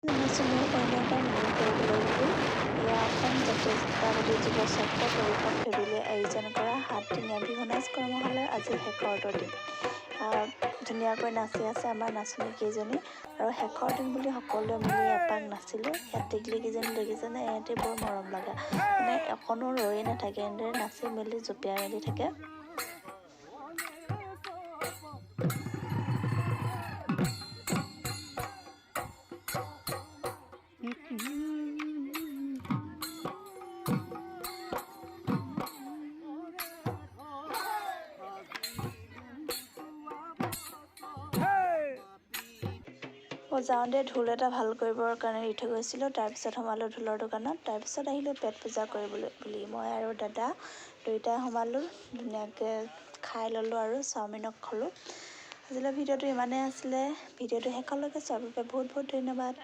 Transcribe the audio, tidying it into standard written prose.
জনশূন্য কন্যাকা মূল কৰিবলৈ গৈ এয়া অসম জাতীয়তাবাদী যুৱ ছাত্ৰ পৰিষদ ফেবিলে আয়োজন কৰা 7দিনীয়া বিহু নাচ কৰ্মশালাৰ আজি শেষৰ দিন। ধুনীয়াকৈ নাচি আছে আমাৰ নাচনীকেইজনী আৰু শেষৰ দিন বুলি সকলোৱে মিলি এপাক নাচিলোঁ। ইয়াত টিকলিকেইজনী দেখিছেনে, ইহঁতে বৰ মৰম লগা, মানে অকণো ৰৈ নাথাকে, এনেদৰে নাচি মেলি জঁপিয়াই মেলি থাকে। যাওঁতে ঢোল এটা ভাল কৰিবৰ কাৰণে দি থৈ গৈছিলোঁ। তাৰপিছত সোমালোঁ ঢোলৰ দোকানত। তাৰপিছত আহিলোঁ পেট পূজা কৰিবলৈ বুলি মই আৰু দাদা দুয়োটাই সোমালোঁ। ধুনীয়াকৈ খাই ল'লোঁ আৰু চাওমিনক খালোঁ। আজিলৈ ভিডিঅ'টো ইমানেই আছিলে। ভিডিঅ'টো শেষলৈকে চোৱাৰ বাবে বহুত বহুত ধন্যবাদ।